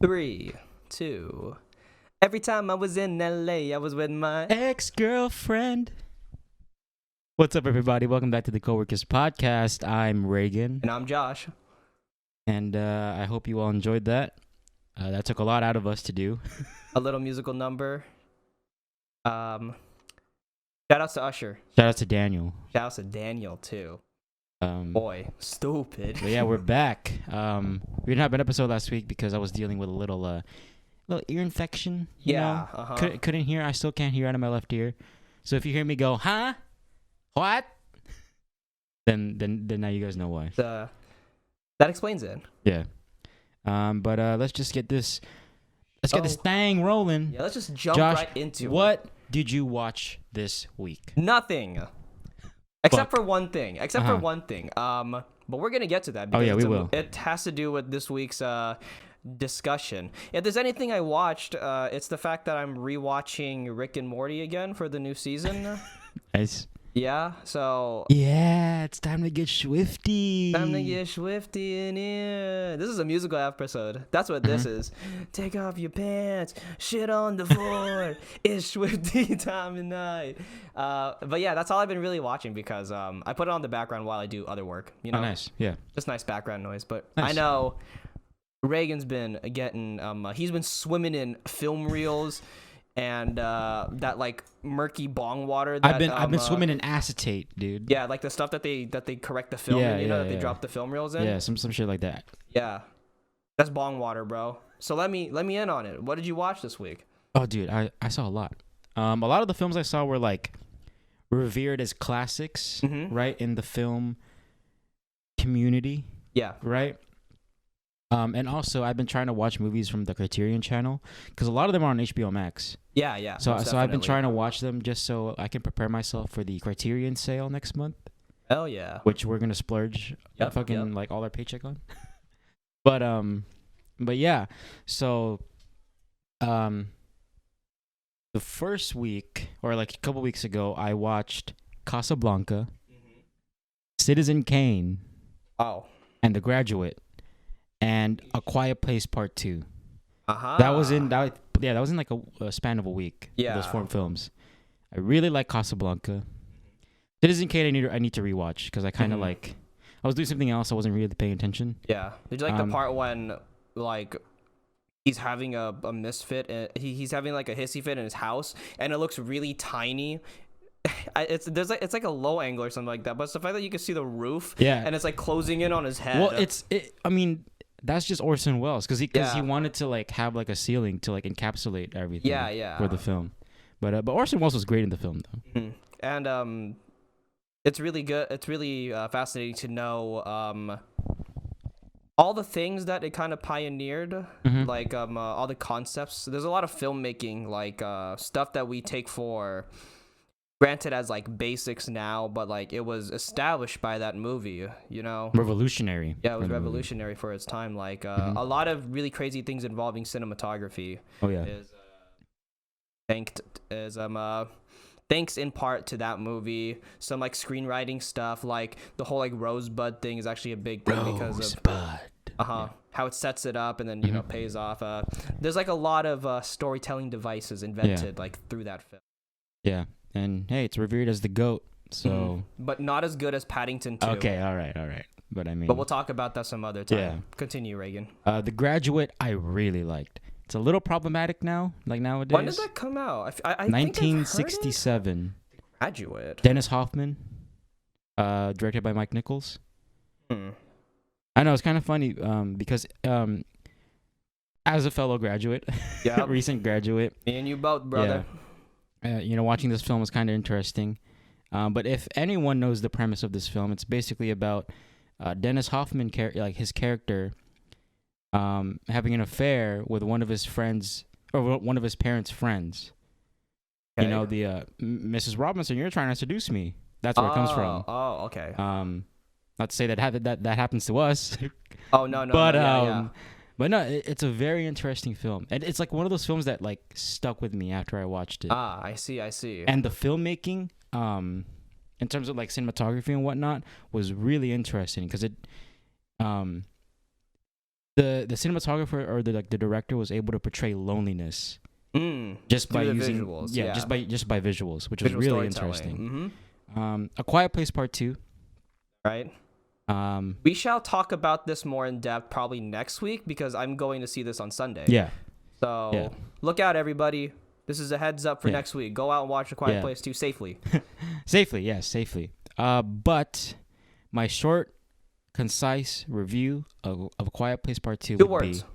Three, two. Every time I was in LA, I was with my ex-girlfriend. What's up, everybody? Welcome back to the Coworkers Podcast. I'm Regan. And I'm Josh. And I hope you all enjoyed that. That took a lot out of us to do. A little musical number. Shout outs to Usher. Shout out to Daniel. Shout outs to Daniel, too. Boy, stupid. But yeah, we're back. We didn't have an episode last week because I was dealing with a little ear infection. You know? Couldn't hear. I still can't hear out of my left ear. So if you hear me go, huh? What? Then now you guys know why. That explains it. Yeah. But let's just get this. Let's get this thing rolling. Yeah, let's just jump Josh, right into it. What did you watch this week? Nothing. Except for one thing. But we're gonna get to that. Oh yeah, we will. It has to do with this week's discussion. If there's anything I watched, it's the fact that I'm rewatching Rick and Morty again for the new season. Nice. Yeah, so Yeah, it's time to get swifty. time to get swifty in here. This is a musical episode. That's what this is. Take off your pants, shit on the floor. It's swifty time of night. But yeah, that's all I've been really watching because I put it on the background while I do other work. You know, Oh, nice. Yeah. just nice background noise. But Nice. I know Reagan's been getting he's been swimming in film reels and that like murky bong water that I've been swimming in acetate, dude. yeah, like the stuff that they correct the film in, that they drop the film reels in. Yeah, some shit like that. Yeah. That's bong water, bro. So let me in on it. What did you watch this week? Oh, dude, I saw a lot. A lot of the films I saw were like revered as classics, right, in the film community, Yeah. right? And also I've been trying to watch movies from the Criterion channel because a lot of them are on HBO Max. Yeah. So most I've been definitely. trying to watch them just so I can prepare myself for the Criterion sale next month, Hell yeah. which we're gonna splurge Yep. like all our paycheck on. but yeah. So the first week or like a couple weeks ago, I watched Casablanca, Citizen Kane, Oh. and The Graduate, and A Quiet Place Part 2. Uh-huh. That was in like a span of a week. Yeah. Those 4 films. I really like Casablanca. Citizen Kane I need to rewatch because I kind of like I was doing something else. I wasn't really paying attention. Yeah. Did you like the part when like he's having a misfit and he's having like a hissy fit in his house and it looks really tiny? It's like a low angle or something like that, but it's the fact that you can see the roof, and it's like closing in on his head. Well, I mean, that's just Orson Welles because he wanted to like have like a ceiling to like encapsulate everything. For the film, but Orson Welles was great in the film though. And it's really good. It's really fascinating to know all the things that it kind of pioneered, like all the concepts. There's a lot of filmmaking, like stuff that we take for granted as like basics now, but like it was established by that movie, you know. Revolutionary. Yeah, it was revolutionary for its time. Like a lot of really crazy things involving cinematography. Oh yeah. Thanks in part to that movie. Some like screenwriting stuff, like the whole like Rosebud thing is actually a big thing because of how it sets it up and then you know pays off. There's like a lot of storytelling devices invented like through that film. Yeah, and hey, it's revered as the GOAT. So, but not as good as Paddington 2. Okay, all right. But I mean, but we'll talk about that some other time. Yeah. Continue, Reagan. The Graduate, I really liked. It's a little problematic now, like nowadays. When did that come out? I 1967. Graduate. Dennis Hoffman, directed by Mike Nichols. I know it's kind of funny because as a fellow graduate, recent graduate, me and you both, brother. Watching this film was kind of interesting. But if anyone knows the premise of this film, it's basically about Dennis Hoffman, his character, having an affair with one of his friends or one of his parents' friends. Okay. You know, the Mrs. Robinson, you're trying to seduce me. That's where it comes from. Oh, okay. Not to say that happens to us. Oh no. But no, it's a very interesting film, and it's like one of those films that like stuck with me after I watched it. I see. And the filmmaking, in terms of like cinematography and whatnot, was really interesting because it the cinematographer or the director was able to portray loneliness just by using visuals. just by visuals, which was really interesting. A Quiet Place Part 2. Right. We shall talk about this more in depth probably next week because I'm going to see this on Sunday. Yeah. So look out, everybody. This is a heads up for next week. Go out and watch A Quiet Place 2 safely. Safely. But my short, concise review of A Quiet Place Part 2 2 would words. be...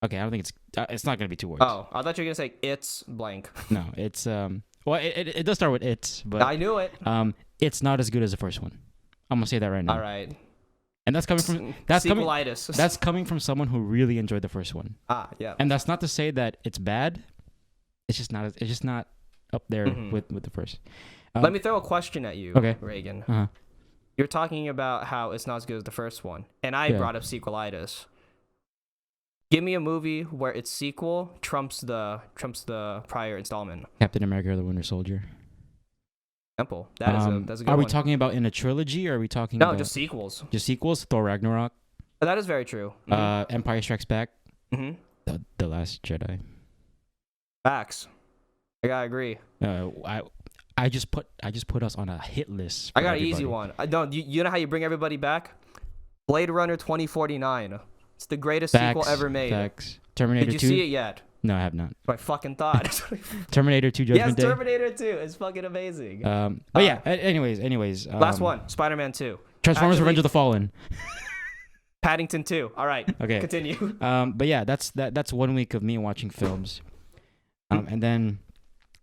Okay, I don't think it's not going to be 2 words. Oh, I thought you were going to say it's blank. No, it's... Well, it does start with it's, but... I knew it. It's not as good as the first one. I'm going to say that right now. All right. And that's coming from... That's coming from someone who really enjoyed the first one. Yeah. And that's not to say that it's bad. It's just not up there with the first. Let me throw a question at you, Regan. Uh-huh. You're talking about how it's not as good as the first one, and I brought up sequelitis. Give me a movie where its sequel trumps the prior installment. Captain America: The Winter Soldier. Example. That's a good one. Are we talking about in a trilogy, or are we talking No, about... just sequels. Just sequels? Thor Ragnarok. That is very true. Empire Strikes Back. Mm-hmm. The Last Jedi. Facts. I gotta agree. I just put us on a hit list. I got an easy one. You know how you bring everybody back? Blade Runner 2049. It's the greatest sequel ever made. Facts. Terminator 2. Did you see it yet? No, I have not. I fucking thought. Terminator 2 Judgment Day. Yes, Terminator 2. It's fucking amazing. But yeah, anyways. Last one. Spider-Man 2. Transformers: Revenge of the Fallen. Paddington 2. All right. Okay. Continue. But yeah, that's 1 week of me watching films. And then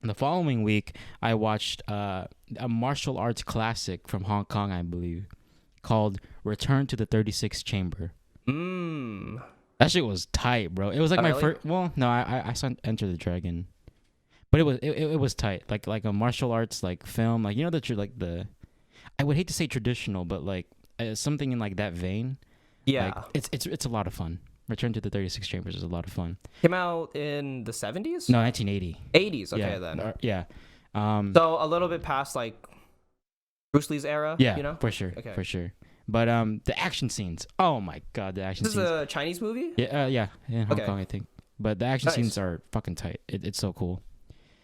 the following week, I watched a martial arts classic from Hong Kong, I believe, called Return to the 36th Chamber. That shit was tight, bro. It was like my first... Well, no, I saw Enter the Dragon. But it was tight. Like a martial arts like film. Like, you know that you're like the... I would hate to say traditional, but like something in like that vein. Yeah. Like, it's a lot of fun. Return to the 36 Chambers is a lot of fun. Came out in the 70s? No, 1980. 80s, okay, then. Yeah. So a little bit past, like, Bruce Lee's era, yeah, you know? for sure, for sure. But the action scenes, oh my god, the action scenes. This is a Chinese movie? Yeah, in Hong Kong, I think. But the action scenes are fucking tight. It's so cool.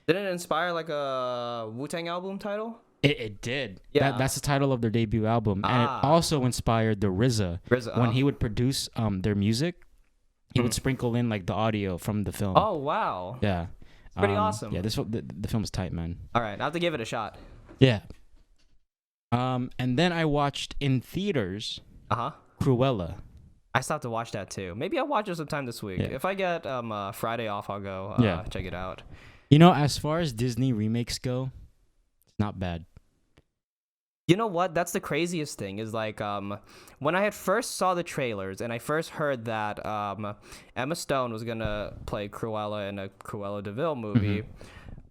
Didn't it inspire, like, a Wu-Tang album title? It did. Yeah. That's the title of their debut album. And it also inspired the RZA. When he would produce their music, he would sprinkle in like the audio from the film. Oh, wow. Yeah. It's pretty awesome. Yeah, the film's tight, man. All right, I have to give it a shot. Yeah. And then I watched in theaters Cruella. I still have to watch that too. Maybe I'll watch it sometime this week. Yeah. If I get Friday off, I'll go check it out. You know, as far as Disney remakes go, it's not bad. You know what? That's the craziest thing is like when I had first saw the trailers and I first heard that Emma Stone was gonna play Cruella in a Cruella de Vil movie,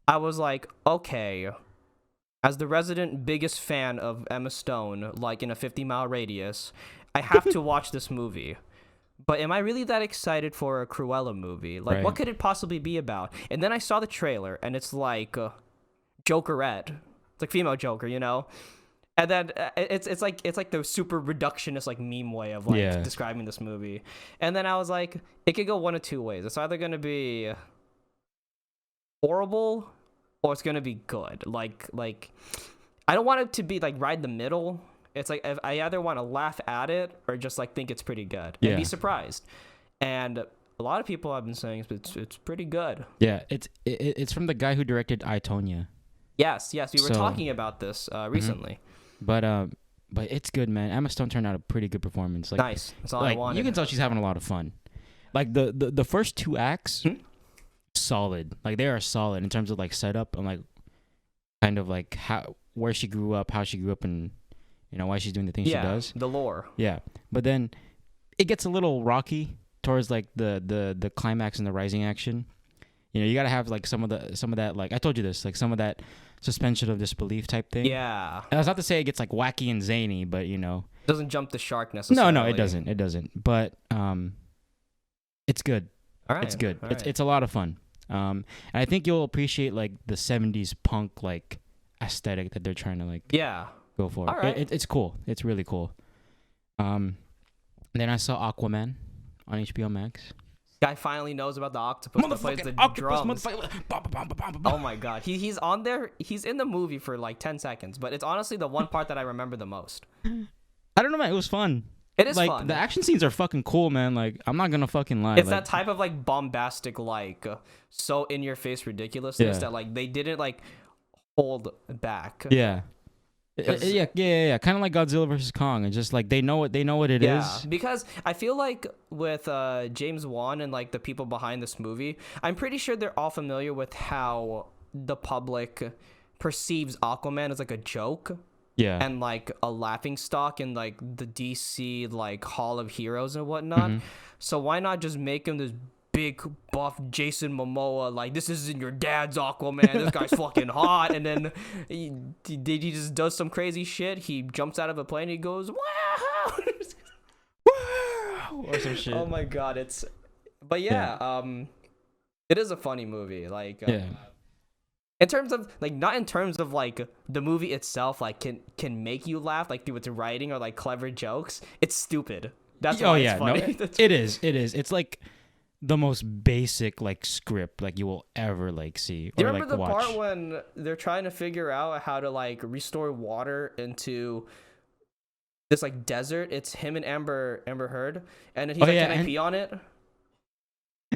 I was like, okay, as the resident biggest fan of Emma Stone, like in a 50-mile radius, I have to watch this movie. But am I really that excited for a Cruella movie? Like, what could it possibly be about? And then I saw the trailer and it's like Jokerette. It's like female Joker, you know? And then it's like the super reductionist like meme way of like describing this movie. And then I was like, it could go one of two ways. It's either gonna be horrible or it's gonna be good. Like I don't want it to be like right in the middle. It's like I either want to laugh at it or just like think it's pretty good and be surprised. And a lot of people have been saying it's pretty good. Yeah, it's from the guy who directed I, Tonya. Yes, we were talking about this recently. But it's good, man. Emma Stone turned out a pretty good performance. Like, nice. That's all I wanted. You can tell she's having a lot of fun. Like the first 2 acts, solid. Like they are solid in terms of like setup and like kind of like where she grew up, how she grew up, and you know why she's doing the things she does. The lore. Yeah, but then it gets a little rocky towards like the climax and the rising action. You know, you gotta have like some of that, like I told you this, like some of that suspension of disbelief type thing. Yeah. And that's not to say it gets like wacky and zany, but you know, it doesn't jump the shark necessarily. No, it doesn't. But it's good. All right. It's good. All it's a lot of fun. And I think you'll appreciate like the 70s punk like aesthetic that they're trying to like go for. All right. It's cool. It's really cool. And then I saw Aquaman on HBO Max. Guy finally knows about the octopus that plays the drums. Oh my god, he's on there. He's in the movie for like 10 seconds, but it's honestly the one part that I remember the most. I don't know, man. It was fun. It is like, fun. The action scenes are fucking cool, man. Like, I'm not gonna fucking lie. It's like, that type of like bombastic, like so in your face ridiculousness that like they didn't like hold back. Yeah. Yeah. Kind of like Godzilla versus Kong. It's just like they know what it is. Yeah, because I feel like with James Wan and like the people behind this movie, I'm pretty sure they're all familiar with how the public perceives Aquaman as like a joke. Yeah. And like a laughing stock in like the DC like Hall of Heroes and whatnot. Mm-hmm. So why not just make him this big buff Jason Momoa, like this isn't your dad's Aquaman, this guy's fucking hot, and then he just does some crazy shit. He jumps out of a plane and he goes wow or some shit. Oh my god, it is a funny movie, like in terms of like, not in terms of like the movie itself like can make you laugh like through its writing or like clever jokes. It's stupid. That's why it's funny. No, it is it's like the most basic like script like you will ever like see. Do you or, remember like, the watch. part when they're trying to figure out how to like restore water into this like desert? It's him and Amber Heard, and then he's can I pee on it?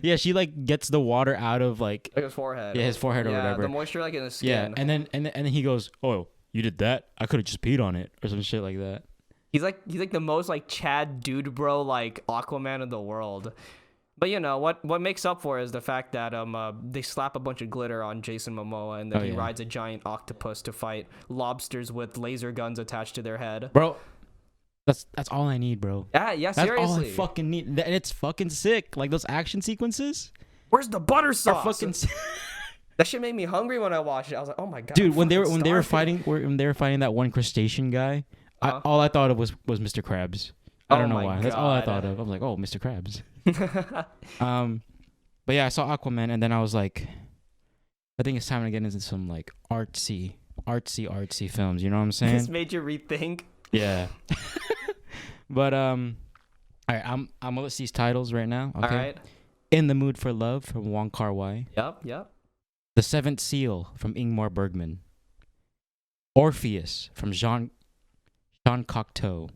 Yeah, she like gets the water out of like his forehead. Yeah, his forehead or whatever. The moisture like in his skin. Yeah, and then he goes, "Oh, you did that? I could have just peed on it," or some shit like that. He's like the most like Chad dude bro like Aquaman in the world. But you know what makes up for it is the fact that they slap a bunch of glitter on Jason Momoa, and then he rides a giant octopus to fight lobsters with laser guns attached to their head. Bro, that's all I need, bro. Yeah, seriously. That's all I fucking need. And it's fucking sick. Like those action sequences. Where's the butter sauce? Fucking that shit made me hungry when I watched it. I was like, oh my god. Dude, when they were fighting that one crustacean guy, all I thought of was Mr. Krabs. I don't know why. God. That's all I thought of. I was like, oh, Mr. Krabs. But yeah, I saw Aquaman, and then I was like, I think it's time to get into some like artsy films. You know what I'm saying? This made you rethink. Yeah. But all right, I'm gonna list these titles right now. Okay. All right. In the Mood for Love from Wong Kar-wai. Yep. The Seventh Seal from Ingmar Bergman. Orpheus from Jean Cocteau.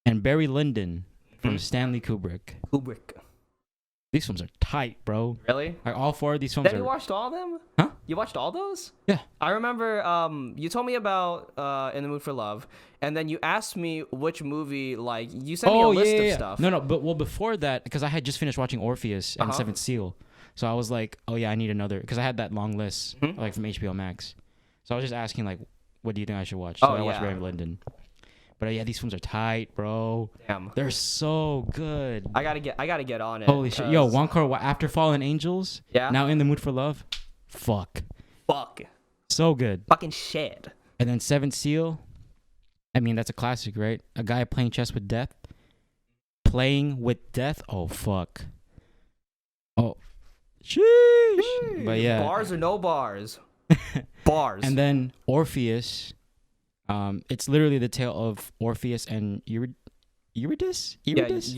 And Barry Lyndon from Stanley Kubrick. These films are tight, bro. Really? Like all four of these films. You watched all of them? Huh? You watched all those? Yeah. I remember you told me about In the Mood for Love, and then you asked me which movie, like, you sent me a list of stuff. No, but before that, because I had just finished watching Orpheus and Seventh Seal, so I was like, oh yeah, I need another, because I had that long list, like from HBO Max. So I was just asking, like, what do you think I should watch? So I watched Barry Lyndon. But yeah, these films are tight, bro. Damn. They're so good. I gotta get on it. Holy shit. Yo, Wong Kar-wai, After Fallen Angels. Yeah. Now In the Mood for Love. Fuck. So good. Fucking shit. And then Seventh Seal. I mean, that's a classic, right? A guy playing chess with death. Oh, fuck. Oh. Sheesh. But yeah. Bars or no bars? Bars. And then Orpheus. It's literally the tale of Orpheus and Eurydice? Yeah, Eurydice?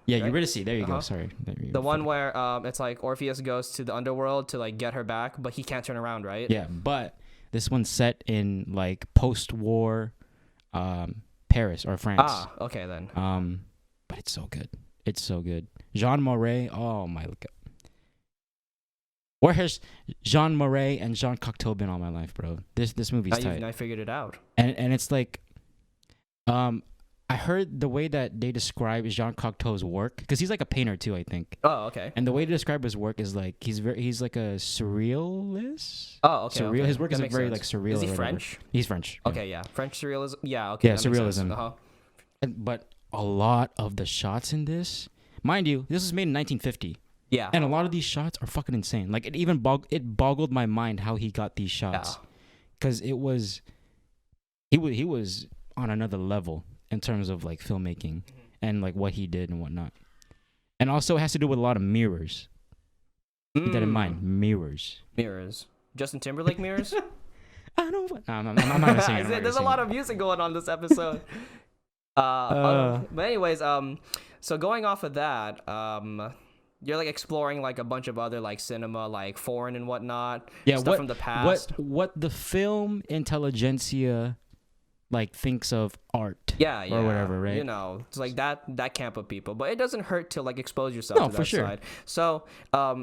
Yeah, right? Eurydice. There you go. Sorry. The one where it's like Orpheus goes to the underworld to like get her back, but he can't turn around, right? Yeah, but this one's set in like post-war Paris or France. Ah, okay then. But it's so good. It's so good. Jean Marais. Oh my god. Where has Jean Marais and Jean Cocteau been all my life, bro? This movie's tight. I figured it out. And it's like, I heard the way that they describe Jean Cocteau's work, because he's like a painter too, I think. Oh, okay. And the way to describe his work is like he's like a surrealist. Oh, okay. Surreal. Okay. His work is like very sense. like surreal. Is he French? He's French. Okay, yeah. French surrealism. Yeah, okay. Yeah, surrealism. But a lot of the shots in this, mind you, this was made in 1950. Yeah. And a lot of these shots are fucking insane. Like it even boggled my mind how he got these shots, because he was on another level in terms of like filmmaking and like what he did and whatnot. And also it has to do with a lot of mirrors. Keep that in mind. Mirrors. Justin Timberlake mirrors? I don't. I'm not gonna sing it. There's a lot of music going on this episode. But anyways, so going off of that, you're like exploring like a bunch of other like cinema, like foreign and whatnot, stuff from the past. What the film intelligentsia like thinks of art, or whatever, right? You know, it's like that camp of people, but it doesn't hurt to like expose yourself to that side. So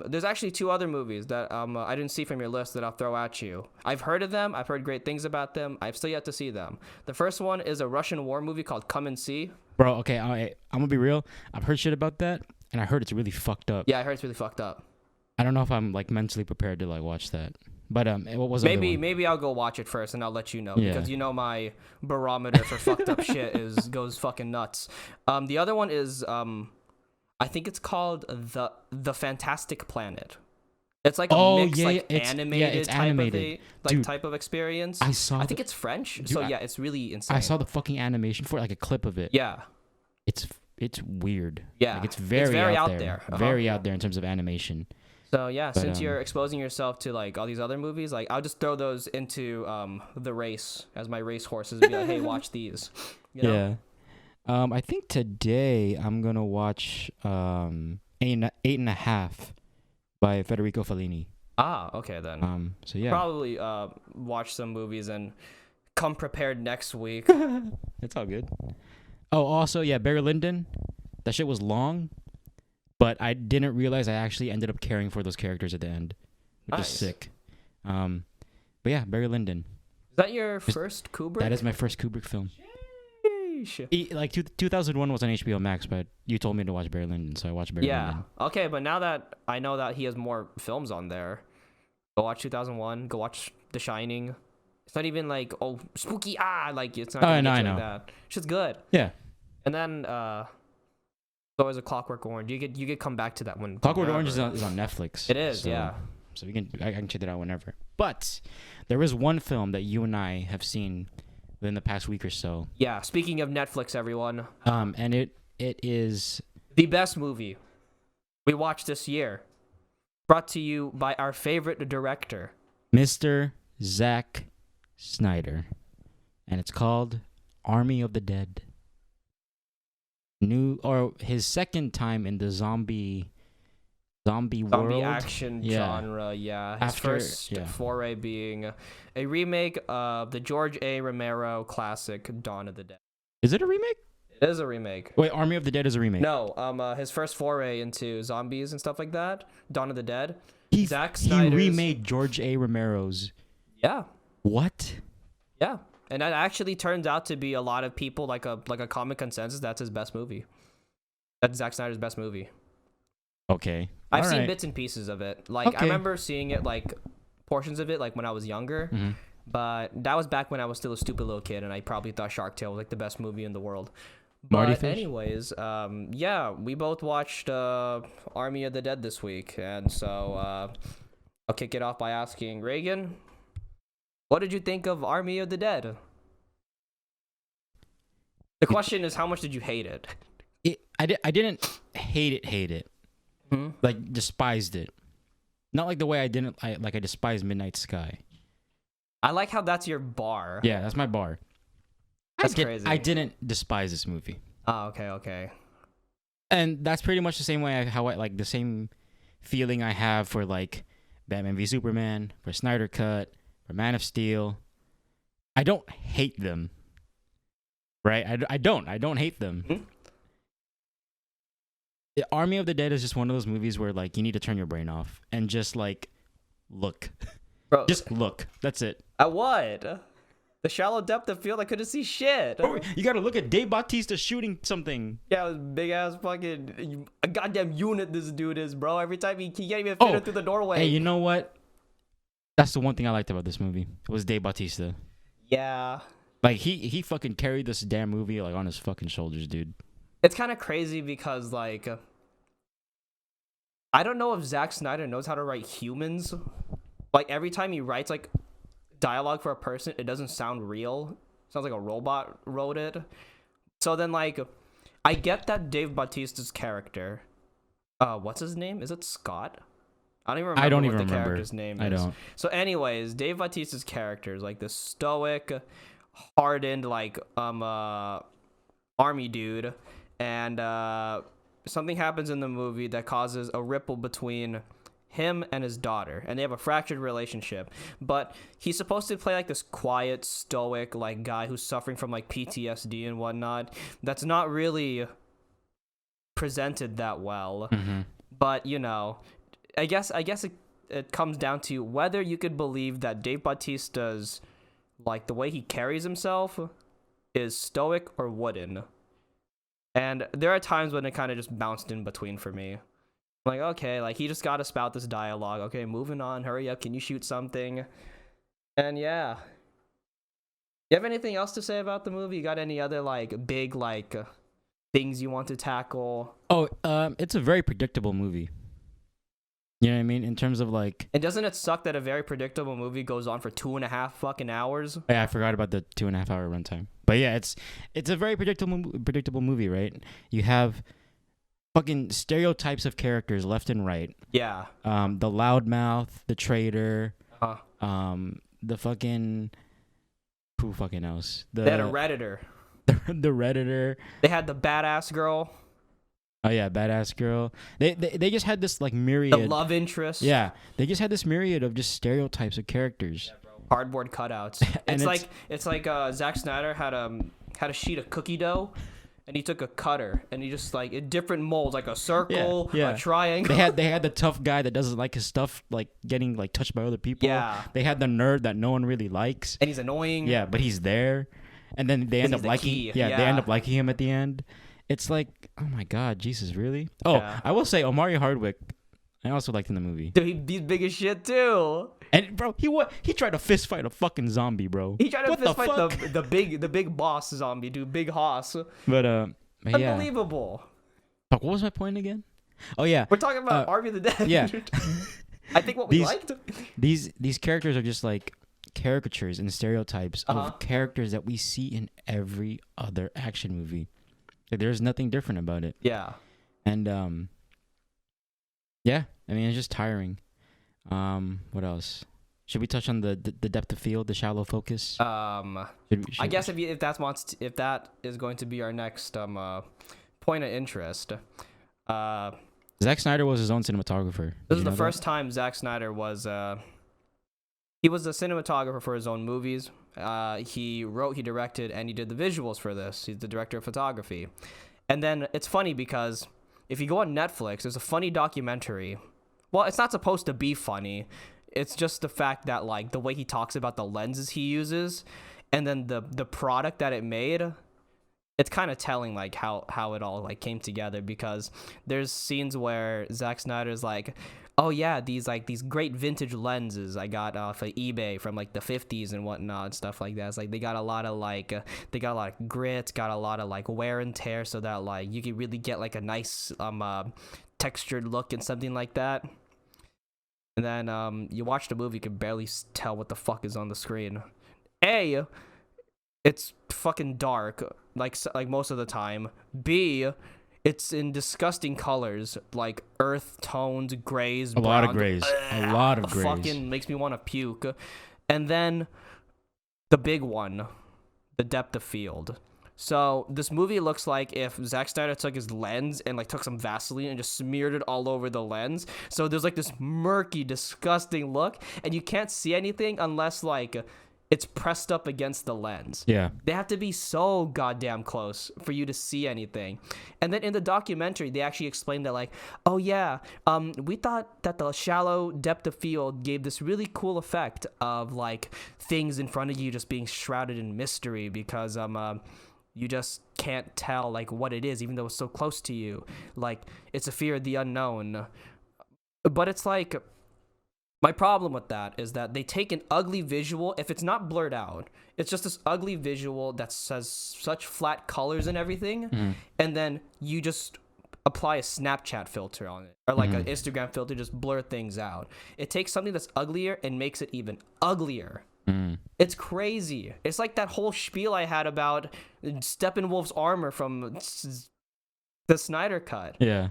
there's actually two other movies that I didn't see from your list that I'll throw at you. I've heard of them, I've heard great things about them, I've still yet to see them. The first one is a Russian war movie called Come and See. Bro, okay, I'm gonna be real, I've heard shit about that, and I heard it's really fucked up. Yeah, I heard it's really fucked up. I don't know if I'm like mentally prepared to like watch that. But what was maybe I'll go watch it first and I'll let you know, because you know my barometer for fucked up shit goes fucking nuts. The other one is I think it's called the Fantastic Planet. It's like a mixed animated type of experience. I think it's French, dude, so yeah, it's really insane. I saw the fucking animation for it, like a clip of it. Yeah, it's weird. Yeah, like, it's very out there. Very out there in terms of animation. So yeah, since you're exposing yourself to like all these other movies, like I'll just throw those into the race as my race horses and be like, hey, watch these. You know? Yeah. I think today I'm gonna watch Eight and a Half by Federico Fellini. Ah, okay then. So yeah. Probably watch some movies and come prepared next week. It's all good. Oh, also, yeah, Barry Lyndon. That shit was long. But I didn't realize I actually ended up caring for those characters at the end, which is sick. But yeah, Barry Lyndon. Is that your first Kubrick? That is my first Kubrick film. Like 2001 was on HBO Max, but you told me to watch Barry Lyndon, so I watched Barry Lyndon. Yeah. Okay, but now that I know that he has more films on there, go watch 2001. Go watch The Shining. It's not even like spooky like it's not. I know. Like that. It's just good. Yeah. And then always a Clockwork Orange. You could come back to that one. Clockwork Orange is on Netflix. It is, yeah. So I can check it out whenever. But there is one film that you and I have seen within the past week or so. Yeah. Speaking of Netflix, everyone. And it is the best movie we watched this year. Brought to you by our favorite director, Mr. Zack Snyder, and it's called Army of the Dead. His second time in the zombie world, action genre. Yeah, his first foray being a remake of the George A. Romero classic Dawn of the Dead. Is it a remake? It is a remake. Wait, Army of the Dead is a remake? No, his first foray into zombies and stuff like that, Dawn of the Dead. Zack Snyder remade George A. Romero's. Yeah. What? Yeah. And that actually turns out to be a lot of people like a common consensus. That's his best movie. That's Zack Snyder's best movie. Okay. I've seen bits and pieces of it. Like I remember seeing it like portions of it like when I was younger. Mm-hmm. But that was back when I was still a stupid little kid and I probably thought Shark Tale was like the best movie in the world. But anyways, we both watched Army of the Dead this week, and so I'll kick it off by asking Regan, what did you think of Army of the Dead? The question is, how much did you hate it? I didn't hate it. Mm-hmm. Like, despised it. Not like the way I despise Midnight Sky. I like how that's your bar. Yeah, that's my bar. That's crazy. I didn't despise this movie. Oh, okay. And that's pretty much the same way the same feeling I have for like Batman v Superman, for Snyder Cut, for Man of Steel. I don't hate them. Right? I don't hate them. Mm-hmm. The Army of the Dead is just one of those movies where like you need to turn your brain off and just like look. Bro, just look. That's it. At what? The shallow depth of field, I couldn't see shit. Oh, you gotta look at Dave Bautista shooting something. Yeah, it was big ass fucking a goddamn unit this dude is, bro. Every time he can't even fit it through the doorway. Hey, you know what? That's the one thing I liked about this movie. It was Dave Bautista. Yeah. Like he fucking carried this damn movie like on his fucking shoulders, dude. It's kind of crazy because like I don't know if Zack Snyder knows how to write humans. Like every time he writes like dialogue for a person, it doesn't sound real. It sounds like a robot wrote it. So then like I get that Dave Bautista's character, what's his name? Is it Scott? I don't even remember what the character's name is. I don't. So anyways, Dave Bautista's character is like this stoic, hardened, like army dude, and something happens in the movie that causes a ripple between him and his daughter, and they have a fractured relationship. But he's supposed to play like this quiet, stoic like guy who's suffering from like PTSD and whatnot. That's not really presented that well. But you know, I guess it comes down to whether you could believe that Dave Bautista's like the way he carries himself is stoic or wooden. And there are times when it kind of just bounced in between for me. Like, okay, like he just got to spout this dialogue. Okay, moving on. Hurry up. Can you shoot something? And yeah. You have anything else to say about the movie? You got any other like big like things you want to tackle? Oh, it's a very predictable movie. You know what I mean? In terms of like... And doesn't it suck that a very predictable movie goes on for 2.5 fucking hours? Yeah, I forgot about the 2.5 hour runtime. But yeah, it's a very predictable movie, right? You have fucking stereotypes of characters left and right. Yeah. The loudmouth, the traitor, the fucking... Who fucking else? They had a Redditor. The Redditor. They had the badass girl. Oh yeah, badass girl. They just had this like myriad. The love interest. Yeah, they just had this myriad of just stereotypes of characters. Yeah, bro. Cardboard cutouts. it's like Zack Snyder had a sheet of cookie dough, and he took a cutter and he just like in different molds, like a circle, a triangle. They had the tough guy that doesn't like his stuff like getting like touched by other people. Yeah. They had the nerd that no one really likes. And he's annoying. Yeah, but he's there, and then they end up liking. They end up liking him at the end. It's like, oh my god, Jesus, really? Oh, yeah. I will say, Omari Hardwick, I also liked in the movie. Dude, he's big as shit too. And bro, he tried to fist fight a fucking zombie, bro. He tried to fist fight the big boss zombie, dude, Big Hoss. But unbelievable. Yeah. Fuck, what was my point again? Oh yeah, we're talking about Army of the Dead. Yeah. I think we liked. These characters are just like caricatures and stereotypes of characters that we see in every other action movie. There's nothing different about it. Yeah. And yeah, I mean it's just tiring. What else? Should we touch on the depth of field, the shallow focus? I guess if that is going to be our next point of interest. Zack Snyder was his own cinematographer. This is the first time Zack Snyder was he was a cinematographer for his own movies. He wrote, he directed, and he did the visuals for this. He's the director of photography. And then it's funny because if you go on Netflix, there's a funny documentary. Well, it's not supposed to be funny. It's just the fact that like the way he talks about the lenses he uses and then the product that it made, it's kind of telling like how it all like came together, because there's scenes where Zack Snyder's like, oh yeah, these great vintage lenses I got off of eBay from like the 50s and whatnot and stuff like that. It's like they got a lot of grit, got a lot of like wear and tear, so that like you can really get like a nice textured look and something like that. And then you watch the movie, you can barely tell what the fuck is on the screen. A, it's fucking dark like most of the time. B, it's in disgusting colors, like earth tones, grays, brown. A lot of grays. Fucking makes me want to puke. And then the big one, the depth of field. So this movie looks like if Zack Snyder took his lens and like took some Vaseline and just smeared it all over the lens. So there's like this murky, disgusting look, and you can't see anything unless like it's pressed up against the lens. Yeah. They have to be so goddamn close for you to see anything. And then in the documentary, they actually explained that like, oh yeah, we thought that the shallow depth of field gave this really cool effect of like things in front of you just being shrouded in mystery, because you just can't tell like what it is, even though it's so close to you. Like it's a fear of the unknown. But it's like, my problem with that is that they take an ugly visual, if it's not blurred out, it's just this ugly visual that says such flat colors and everything, and then you just apply a Snapchat filter on it, or like an Instagram filter, just blur things out. It takes something that's uglier and makes it even uglier. It's crazy. It's like that whole spiel I had about Steppenwolf's armor from the Snyder Cut. Yeah.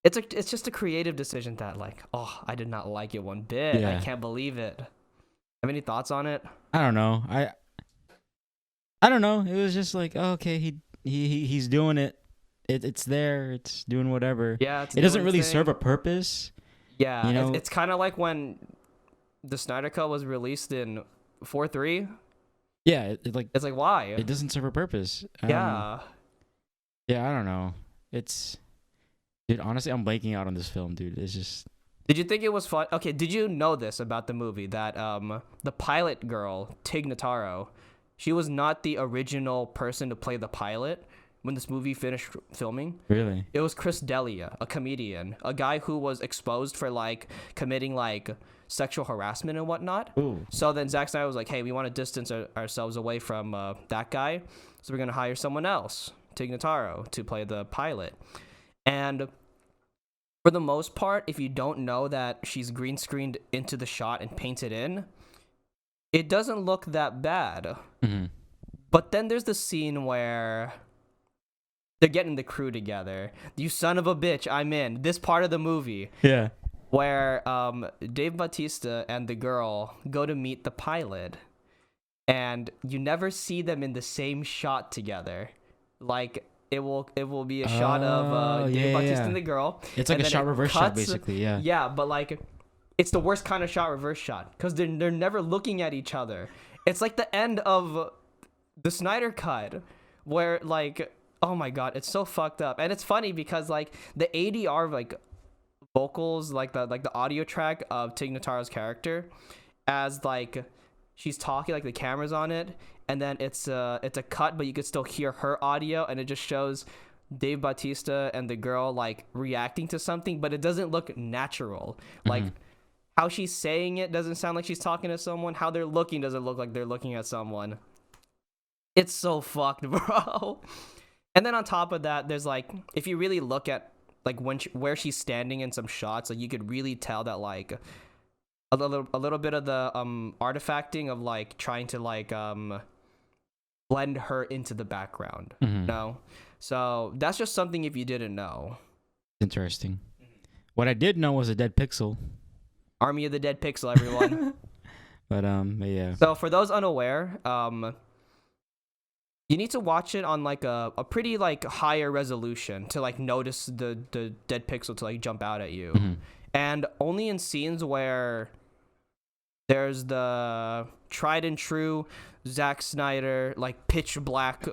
It's just a creative decision that like, oh, I did not like it one bit. Yeah. I can't believe it. Have any thoughts on it? I don't know. I don't know. It was just like, oh, okay, He's doing it. It's there. It's doing whatever. Yeah, it doesn't really serve a purpose. Yeah, you know? It's kind of like when the Snyder Cut was released in 4:3. Yeah, it's like why? It doesn't serve a purpose. Yeah. Yeah, I don't know. Dude, honestly, I'm blanking out on this film, dude. It's just. Did you think it was fun? Okay, did you know this about the movie that the pilot girl, Tig Notaro, she was not the original person to play the pilot when this movie finished filming? Really? It was Chris D'Elia, a comedian, a guy who was exposed for like committing like sexual harassment and whatnot. Ooh. So then Zack Snyder was like, hey, we want to distance ourselves away from that guy, so we're going to hire someone else, Tig Notaro, to play the pilot. And for the most part, if you don't know that she's green screened into the shot and painted in, it doesn't look that bad. Mm-hmm. But then there's the scene where they're getting the crew together. You son of a bitch, I'm in. This part of the movie. Yeah. Where Dave Bautista and the girl go to meet the pilot, and you never see them in the same shot together. Like it will be a shot of Dave Bautista and the girl. It's like a shot reverse shot, basically. Yeah. Yeah, but like it's the worst kind of shot reverse shot because they're never looking at each other. It's like the end of the Snyder Cut, where like, oh my god, it's so fucked up. And it's funny because like the ADR like vocals, like the audio track of Tig Notaro's character, as like she's talking, like the camera's on it, and then it's a cut, but you could still hear her audio, and it just shows Dave Bautista and the girl like reacting to something, but it doesn't look natural. Like how she's saying it doesn't sound like she's talking to someone. How they're looking doesn't look like they're looking at someone. It's so fucked, bro. And then on top of that, there's like, if you really look at like where she's standing in some shots, like you could really tell that like a little bit of the artifacting of like trying to like blend her into the background. You know? So that's just something if you didn't know. Interesting. What I did know was a dead pixel. Army of the Dead Pixel, everyone. But yeah. So for those unaware, you need to watch it on like a pretty like higher resolution to like notice the dead pixel to like jump out at you. And only in scenes where there's the tried and true Zack Snyder like pitch black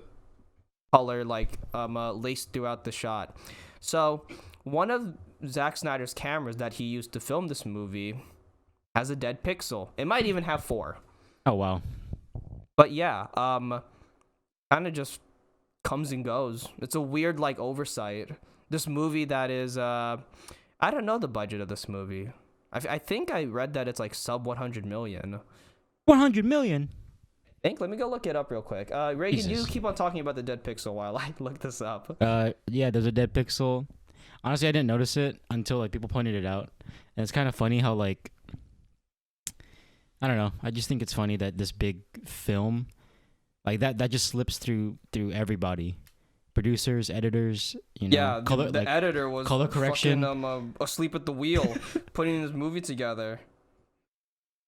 color like laced throughout the shot. So one of Zack Snyder's cameras that he used to film this movie has a dead pixel. It might even have 4. Oh wow. But yeah, kind of just comes and goes. It's a weird like oversight. This movie that is I don't know the budget of this movie. I think I read that it's like sub 100 million. 100 million? I think. Let me go look it up real quick. Regan, Jesus. You keep on talking about the dead pixel while I look this up. Yeah, there's a dead pixel. Honestly, I didn't notice it until like people pointed it out. And it's kind of funny how like, I don't know. I just think it's funny that this big film like that just slips through everybody, producers, editors, you know. Yeah, color, the editor was color correction, fucking, asleep at the wheel, putting this movie together.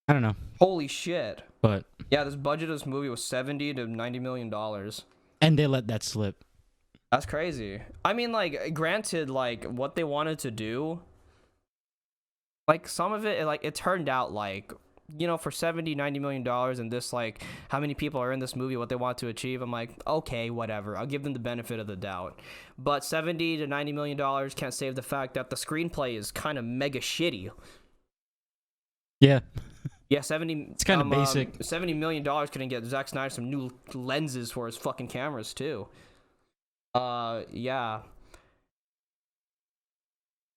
I don't know. Holy shit! But yeah, this budget of this movie was $70 to $90 million, and they let that slip. That's crazy. I mean, like, granted, like what they wanted to do, like some of it, like it turned out like, you know, for $70-90 million and this like how many people are in this movie, what they want to achieve, I'm like, okay, whatever, I'll give them the benefit of the doubt. But $70 to $90 million can't save the fact that the screenplay is kind of mega shitty. Yeah. Yeah, 70. It's kind of basic. $70 million couldn't get Zack Snyder some new lenses for his fucking cameras too. Yeah.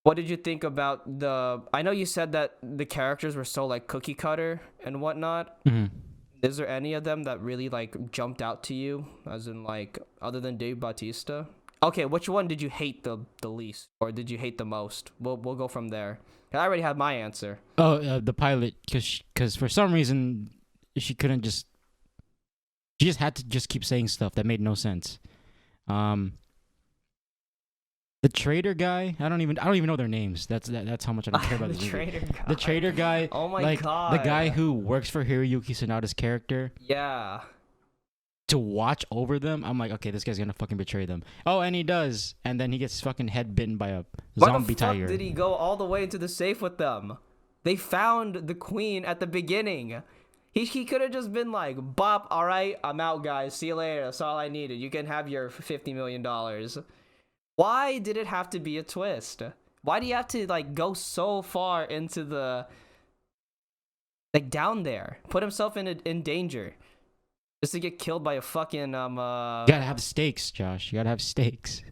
What did you think about I know you said that the characters were so like cookie cutter and whatnot. Is there any of them that really like jumped out to you, as in like other than Dave Bautista? Okay, which one did you hate the least, or did you hate the most? We'll go from there. I already have my answer. Oh, the pilot, because for some reason she just had to just keep saying stuff that made no sense. The trader guy, I don't even know their names. That's how much I don't care about this movie. The trader guy. Oh my god. The guy who works for Hiroyuki Sanada's character. Yeah. to watch over them, I'm like, okay, this guy's gonna fucking betray them. Oh, and he does, and then he gets fucking head bitten by a zombie tiger. Why the fuck did he go all the way to the safe with them? They found the queen at the beginning. He could have just been like, bop, all right, I'm out, guys. See you later. That's all I needed. You can have your $50 million. Why did it have to be a twist? Why do you have to like go so far into the like down there, put himself in danger, just to get killed by a fucking You gotta have stakes, Josh. You gotta have stakes.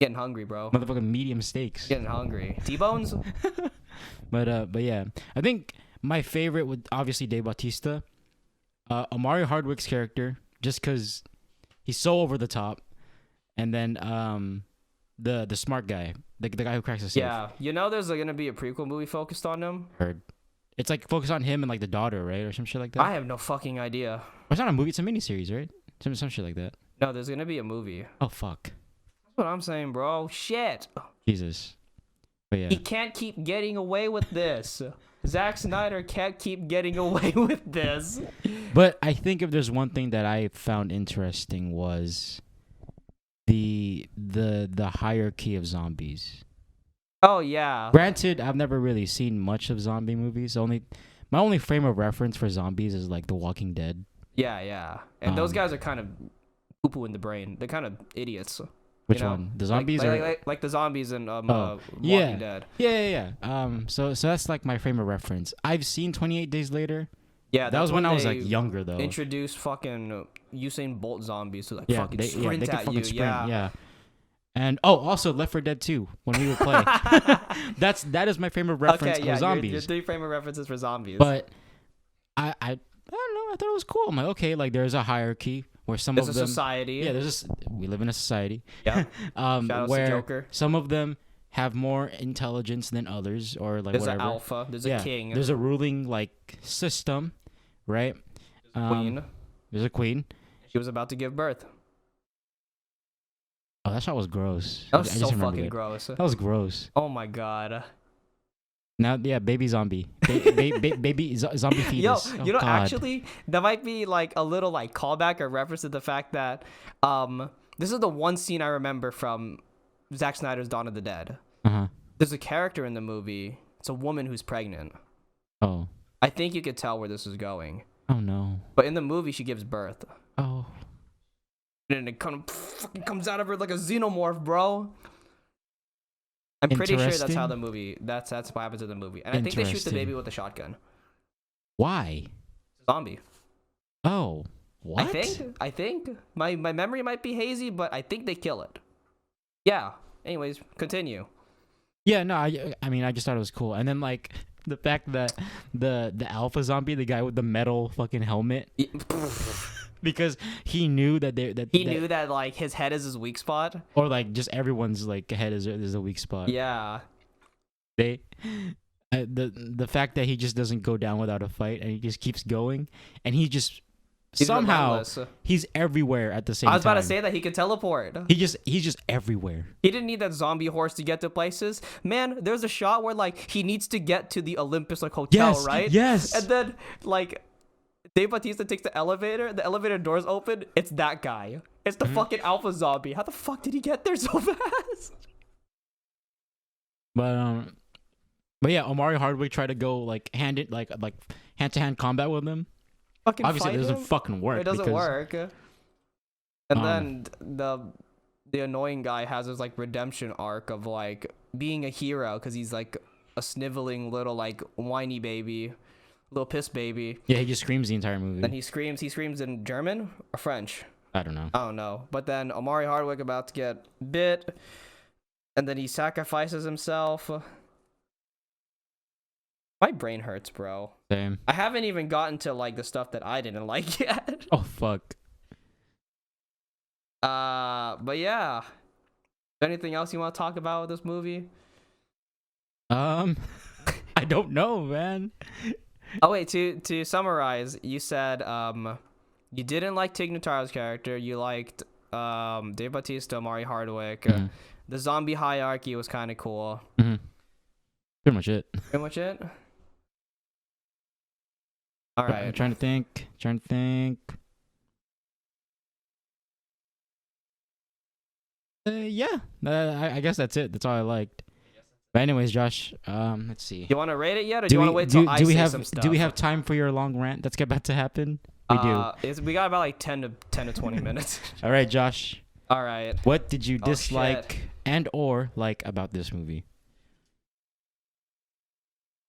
Getting hungry, bro. Motherfucking medium steaks. Getting hungry. T-bones. But yeah, I think my favorite would obviously Dave Bautista, Amari Hardwick's character, just because he's so over the top, and then the smart guy, the guy who cracks the safe. Yeah, you know, there's gonna be a prequel movie focused on him. Heard. It's like focused on him and like the daughter, right, or some shit like that. I have no fucking idea. It's not a movie; it's a miniseries, right? Some shit like that. No, there's gonna be a movie. Oh fuck. That's what I'm saying, bro. Shit. Jesus. But yeah. He can't keep getting away with this. Zack Snyder can't keep getting away with this. But I think if there's one thing that I found interesting was the hierarchy of zombies. Oh yeah. Granted, I've never really seen much of zombie movies. My only frame of reference for zombies is like The Walking Dead. Yeah. And those guys are kind of poo-poo in the brain. They're kind of idiots. Which one? The zombies like the zombies in Walking Dead. Yeah. So that's like my frame of reference. I've seen 28 Days Later. Yeah, that was when I was like younger though. Introduced fucking Usain Bolt zombies to like fucking they sprint could at fucking you. sprint, Yeah. And also Left 4 Dead 2 when we would play. that is my frame of reference of zombies. Your three frame of references for zombies. But I don't know. I thought it was cool. I'm like, okay, like there's a hierarchy where there's a society. Yeah, we live in a society. Yeah. Where Joker. Some of them have more intelligence than others, or like there's whatever. There's an alpha. There's a king. There's a ruling like system, right? Queen. There's a queen. She was about to give birth. Oh, that shot was gross. That was so fucking gross. That was gross. Oh my god. Now, yeah, baby zombie, baby zombie fetus. Yo, God. Actually, that might be like a little like callback or reference to the fact that this is the one scene I remember from Zack Snyder's Dawn of the Dead. There's a character in the movie. It's a woman who's pregnant. Oh. I think you could tell where this is going. Oh no. But in the movie, she gives birth. Oh. And it kind of fucking comes out of her like a xenomorph, bro. I'm pretty sure that's how the movie. That's what happens in the movie, and I think they shoot the baby with a shotgun. Why? Zombie. Oh, what? I think my memory might be hazy, but I think they kill it. Yeah. Anyways, continue. Yeah. No. I mean, I just thought it was cool, and then like the fact that the alpha zombie, the guy with the metal fucking helmet. Because he knew that knew that like his head is his weak spot, or like just everyone's like head is a weak spot. Yeah, the fact that he just doesn't go down without a fight and he just keeps going, and he's somehow relentless. He's everywhere at the same time. I was about to say that he could teleport. He's just everywhere. He didn't need that zombie horse to get to places. Man, there's a shot where like he needs to get to the Olympus like hotel, right? Yes. And then like Dave Bautista takes the elevator doors open, it's that guy. It's the fucking alpha zombie. How the fuck did he get there so fast? But yeah, Omari Hardwick tried to go like hand to hand combat with him. Fucking obviously it doesn't fucking work. It doesn't work. And then the annoying guy has his like redemption arc of like being a hero because he's like a sniveling little like whiny baby. Little piss baby. Yeah, he just screams the entire movie. Then he screams in German or French? I don't know. But then Omari Hardwick about to get bit, and then he sacrifices himself. My brain hurts, bro. Same. I haven't even gotten to like the stuff that I didn't like yet. Oh fuck. But yeah. Anything else you want to talk about with this movie? I don't know, man. Oh wait, to summarize, you said you didn't like Tig Notaro's character. You liked Dave Bautista, Omari Hardwick. Mm-hmm. The zombie hierarchy was kind of cool. Mm-hmm. Pretty much it. All right. I'm trying to think. Yeah. I guess that's it. That's all I liked. But anyways, Josh, let's see. You want to rate it yet, or do you want to wait till I say some stuff? Do we have time for your long rant that's about to happen? We do. We got about like 10 to 20 minutes. All right, Josh. All right. What did you dislike and or like about this movie?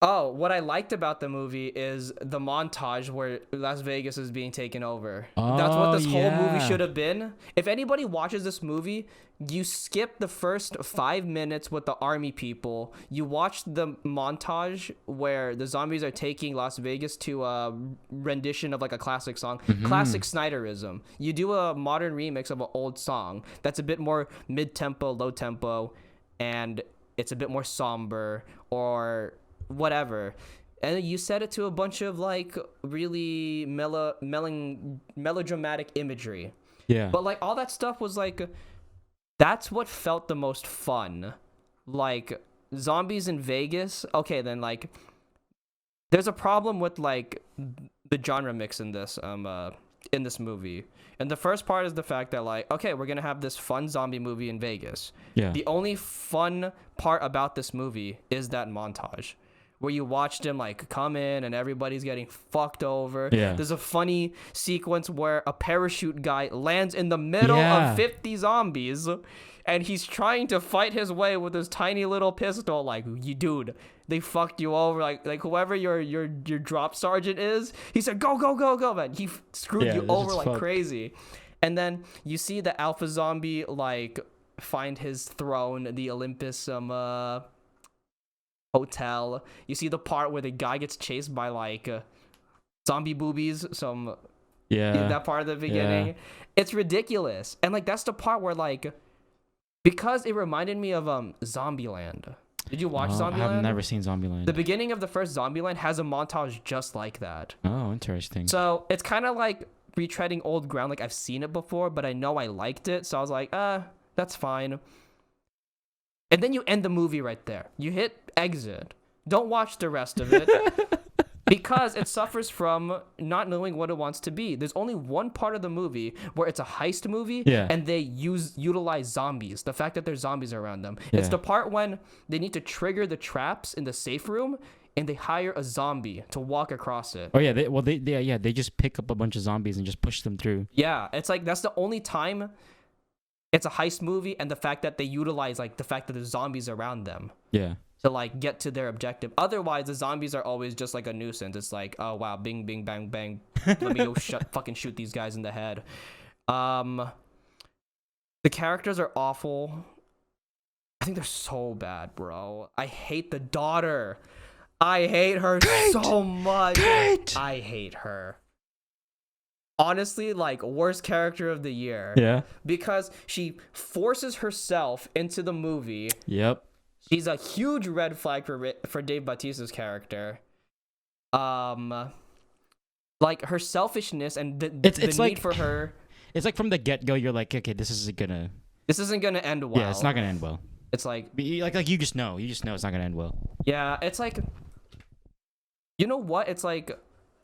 Oh, what I liked about the movie is the montage where Las Vegas is being taken over. That's what this whole movie should have been. If anybody watches this movie, you skip the first 5 minutes with the army people. You watch the montage where the zombies are taking Las Vegas to a rendition of like a classic song. Classic Snyderism. You do a modern remix of an old song that's a bit more mid-tempo, low-tempo, and it's a bit more somber or whatever, and you set it to a bunch of like really melodramatic imagery. Yeah, but like all that stuff was like, that's what felt the most fun. Like zombies in Vegas. Okay, then like there's a problem with like the genre mix in this movie. And the first part is the fact that like, okay, we're gonna have this fun zombie movie in Vegas. Yeah, the only fun part about this movie is that montage where you watched him like come in and everybody's getting fucked over. Yeah. There's a funny sequence where a parachute guy lands in the middle of 50 zombies and he's trying to fight his way with his tiny little pistol. Like, you dude, they fucked you over. Like whoever your drop sergeant is, he said, go, man. He screwed you over like crazy. And then you see the alpha zombie like find his throne, the Olympus hotel. You see the part where the guy gets chased by like zombie boobies. That part of the beginning. Yeah. It's ridiculous. And like that's the part where like, because it reminded me of Zombieland. Did you watch Zombieland? I've never seen Zombieland. The beginning of the first Zombieland has a montage just like that. Oh, interesting. So it's kind of like retreading old ground. Like I've seen it before, but I know I liked it, so I was like, that's fine. And then you end the movie right there. You hit exit. Don't watch the rest of it because it suffers from not knowing what it wants to be. There's only one part of the movie where it's a heist movie, and they utilize zombies. The fact that there's zombies around them. Yeah. It's the part when they need to trigger the traps in the safe room, and they hire a zombie to walk across it. Oh yeah, they just pick up a bunch of zombies and just push them through. Yeah, it's like that's the only time. It's a heist movie, and the fact that they utilize like the fact that there's zombies around them. Yeah. To like get to their objective. Otherwise, the zombies are always just like a nuisance. It's like, oh wow, bing, bing, bang, bang. Let me go fucking shoot these guys in the head. The characters are awful. I think they're so bad, bro. I hate the daughter. I hate her so much. I hate her. Honestly, like worst character of the year. Yeah. Because she forces herself into the movie. Yep. She's a huge red flag for Dave Bautista's character. Like her selfishness and the need like, for her. It's like from the get-go, you're like, okay, this isn't gonna end well. Yeah, it's not gonna end well. It's like you just know it's not gonna end well. Yeah, it's like, you know what? It's like,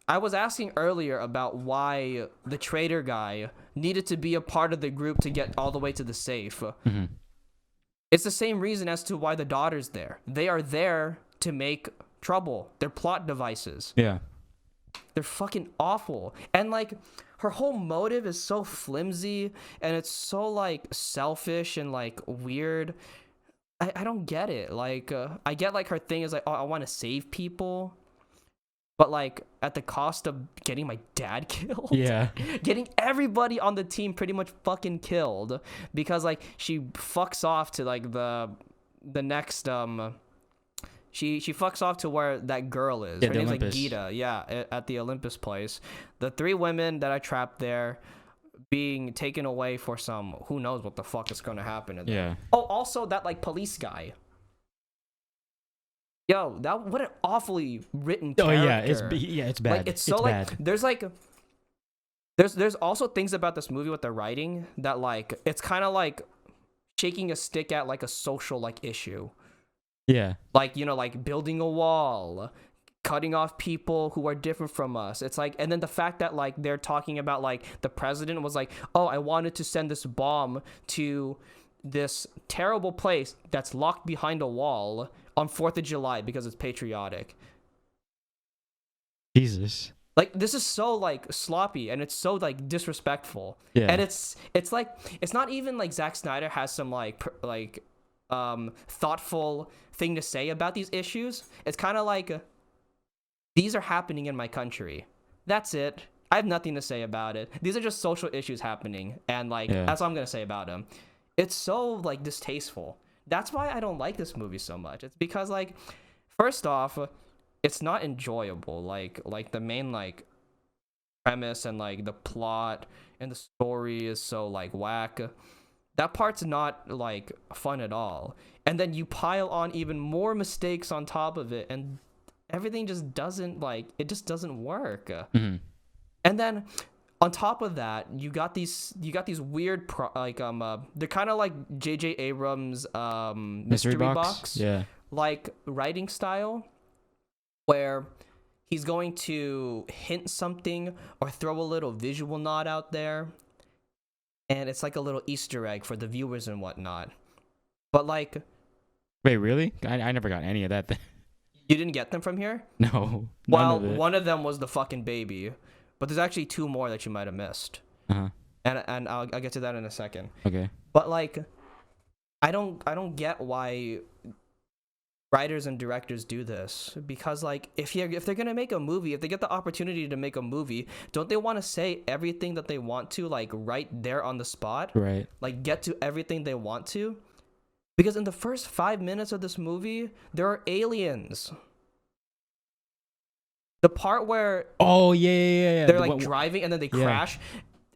I was asking earlier about why the traitor guy needed to be a part of the group to get all the way to the safe. Mm-hmm. It's the same reason as to why the daughter's there. They are there to make trouble. They're plot devices. Yeah. They're fucking awful. And like her whole motive is so flimsy and it's so like selfish and like weird. I don't get it. Like I get like her thing is like, oh, I want to save people. But like at the cost of getting my dad killed. Yeah. Getting everybody on the team pretty much fucking killed because like she fucks off to like the next she fucks off to where that girl is. Yeah, her name's Olympus. like Gita. Yeah, at the Olympus place. The 3 women that I trapped there being taken away for some who knows what the fuck is going to happen to them. Yeah. Oh, also that like police guy. Yo, what an awfully written character. Oh yeah, it's bad. Like it's so bad. There's also things about this movie with the writing that like it's kind of like shaking a stick at like a social like issue. Yeah. Like, you know, like building a wall, cutting off people who are different from us. It's like, and then the fact that like they're talking about like the president was like, oh, I wanted to send this bomb to this terrible place that's locked behind a wall on 4th of July because it's patriotic. Jesus. Like, this is so, like, sloppy, and it's so, like, disrespectful. Yeah. And it's like, it's not even like Zack Snyder has some, like, thoughtful thing to say about these issues. It's kind of like, these are happening in my country. That's it. I have nothing to say about it. These are just social issues happening, and, like, that's all I'm going to say about them. It's so, like, distasteful. That's why I don't like this movie so much. It's because, like, first off, it's not enjoyable. Like the main, like, premise and, like, the plot and the story is so, like, whack. That part's not, like, fun at all. And then you pile on even more mistakes on top of it, and everything just doesn't, like, it just doesn't work. Mm-hmm. And then on top of that, you got these weird they're kind of like J.J. Abrams mystery box, like, writing style, where he's going to hint something or throw a little visual nod out there, and it's like a little Easter egg for the viewers and whatnot. But, like, wait, really? I never got any of that. You didn't get them from here? No. Well, one of them was the fucking baby, but there's actually 2 more that you might have missed. Uh-huh. And I'll get to that in a second. Okay. But, like, I don't get why writers and directors do this, because, like, if they're gonna make a movie, if they get the opportunity to make a movie, don't they want to say everything that they want to, like, right there on the spot? Right. Like, get to everything they want to? Because in the first 5 minutes of this movie, there are aliens. The part where they're, like, driving and then they crash,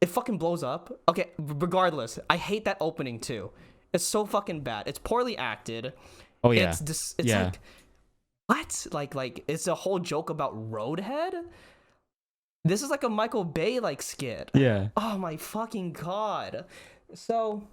it fucking blows up. Okay, regardless, I hate that opening too. It's so fucking bad. It's poorly acted. Oh yeah. It's like, what? Like it's a whole joke about Roadhead? This is like a Michael Bay, like, skit. Yeah. Oh my fucking god. So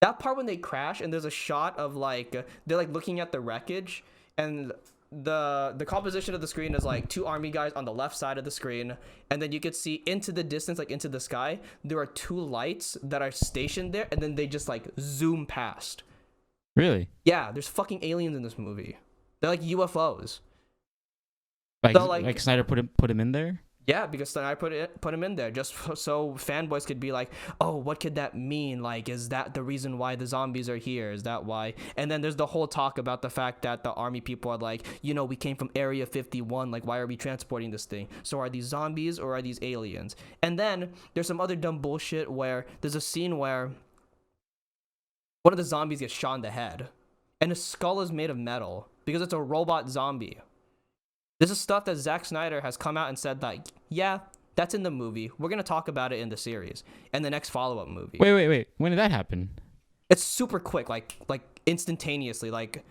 that part when they crash and there's a shot of, like, they're, like, looking at the wreckage, and the composition of the screen is, like, 2 army guys on the left side of the screen, and then you could see into the distance, like, into the sky, there are 2 lights that are stationed there, and then they just, like, zoom past. Really? Yeah, there's fucking aliens in this movie. They're like UFOs. Like Snyder put him in there? Yeah, because Snyder put him in there just so fanboys could be like, oh, what could that mean? Like, is that the reason why the zombies are here? Is that why? And then there's the whole talk about the fact that the army people are like, we came from Area 51. Like, why are we transporting this thing? So are these zombies or are these aliens? And then there's some other dumb bullshit where there's a scene where one of the zombies gets shot in the head, and his skull is made of metal because it's a robot zombie. This is stuff that Zack Snyder has come out and said, like, yeah, that's in the movie. We're going to talk about it in the series and the next follow-up movie. Wait. When did that happen? It's super quick, like instantaneously. Like,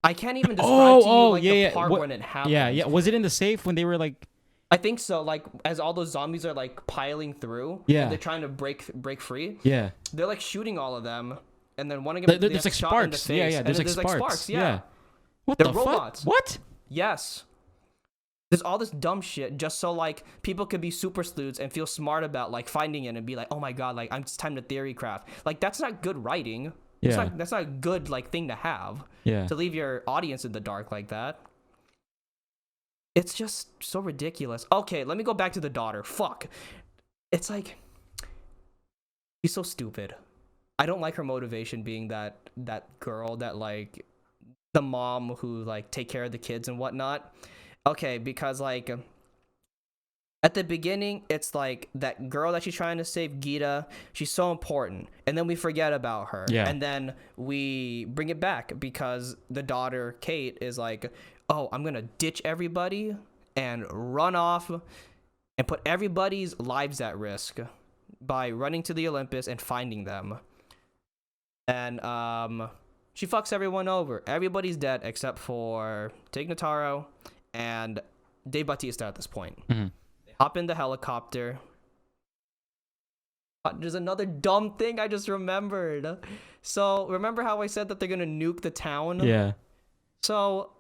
I can't even describe to you, the part when it happened. Yeah. Was it in the safe when they were, like... I think so. Like, as all those zombies are, like, piling through, and they're trying to break free. Yeah. They're, like, shooting all of them, and then one of them there's like sparks. Yeah. There's like sparks. Yeah. What they're the robots. Fuck? What? Yes. There's all this dumb shit just so, like, people could be super sleuths and feel smart about, like, finding it and be like, oh my god, like, it's time to theory craft. Like, that's not good writing. Yeah. That's not a good, like, thing to have. Yeah. To leave your audience in the dark like that. It's just so ridiculous. Okay, let me go back to the daughter. Fuck. It's like, she's so stupid. I don't like her motivation being that girl that, like, the mom who, like, take care of the kids and whatnot. Okay, because, like, at the beginning, it's like that girl that she's trying to save, Gita, she's so important, and then we forget about her. Yeah. And then we bring it back because the daughter, Kate, is like, oh, I'm gonna ditch everybody and run off and put everybody's lives at risk by running to the Olympus and finding them. And she fucks everyone over. Everybody's dead except for Tig Notaro and Dave Bautista at this point. Mm-hmm. They hop in the helicopter. There's another dumb thing I just remembered. So, remember how I said that they're gonna nuke the town? Yeah. So,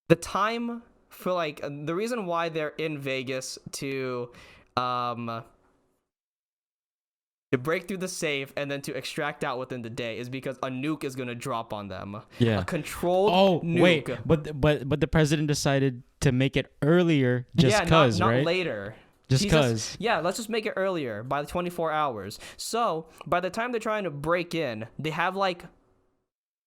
the time for, like, the reason why they're in Vegas to to break through the safe and then to extract out within the day is because a nuke is gonna drop on them. Yeah. A controlled nuke. Wait, but the president decided to make it earlier just cause, not right? later. Just cause. Yeah, let's just make it earlier by 24 hours. So by the time they're trying to break in, they have like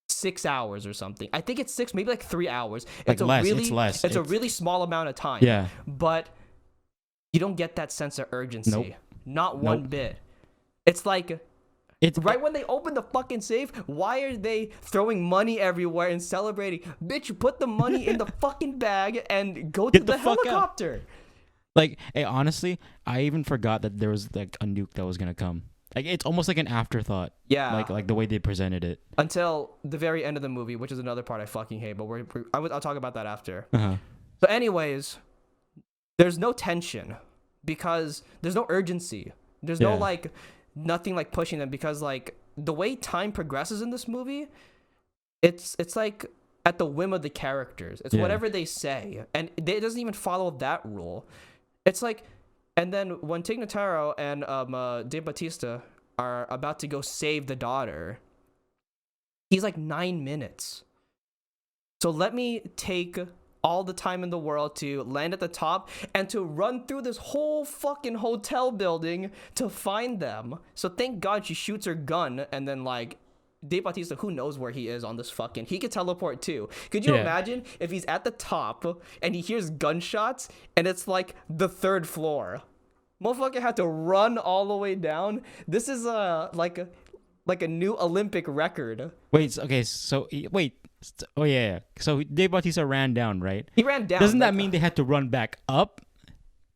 6 hours or something. I think it's 6, maybe like 3 hours. Like it's less. It's a really small amount of time. Yeah. But you don't get that sense of urgency. Nope. Not one bit. It's like It's right when they open the fucking safe, why are they throwing money everywhere and celebrating? Bitch, you put the money in the fucking bag and go to the helicopter. Like, hey, honestly, I even forgot that there was like a nuke that was gonna come. Like, it's almost like an afterthought. Yeah. Like the way they presented it. Until the very end of the movie, which is another part I fucking hate, but I'll talk about that after. Uh-huh. So anyways, there's no tension because there's no urgency. There's no like nothing like pushing them because like the way time progresses in this movie, it's like at the whim of the characters. It's whatever they say, and it doesn't even follow that rule. It's like, and then when Tig Notaro and Dave Bautista are about to go save the daughter, he's like 9 minutes. So let me take all the time in the world to land at the top and to run through this whole fucking hotel building to find them. So thank God she shoots her gun, and then like Dave Bautista, who knows where he is on this fucking, he could teleport too. Could you imagine if he's at the top and he hears gunshots and it's like the 3rd floor? Motherfucker had to run all the way down. This is like a new Olympic record. Wait, okay, so wait. Oh yeah. So Dave Bautista ran down, right? He ran down. Doesn't that mean they had to run back up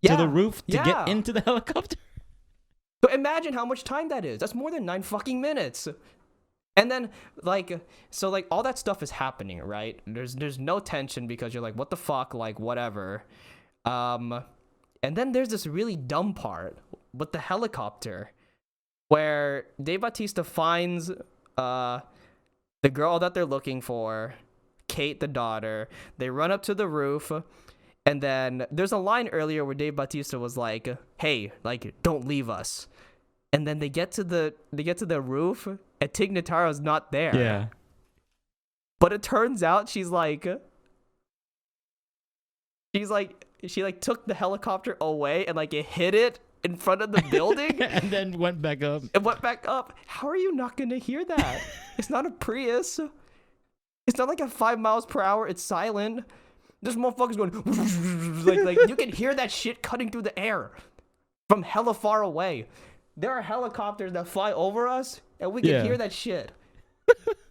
to the roof to get into the helicopter? So imagine how much time that is. That's more than 9 fucking minutes. And then like all that stuff is happening, right? There's no tension because you're like, what the fuck, like whatever. And then there's this really dumb part with the helicopter where Dave Bautista finds the girl that they're looking for, Kate, the daughter. They run up to the roof, and then there's a line earlier where Dave Bautista was like, "Hey, like, don't leave us." And then they get to the roof, and Tig Notaro's not there. Yeah. But it turns out she took the helicopter away and like it hit it in front of the building and then went back up. It went back up. How are you not gonna hear that? It's not a Prius. It's not like a 5 miles per hour. It's silent. This motherfucker's going like you can hear that shit cutting through the air from hella far away. There are helicopters that fly over us, and we can hear that shit.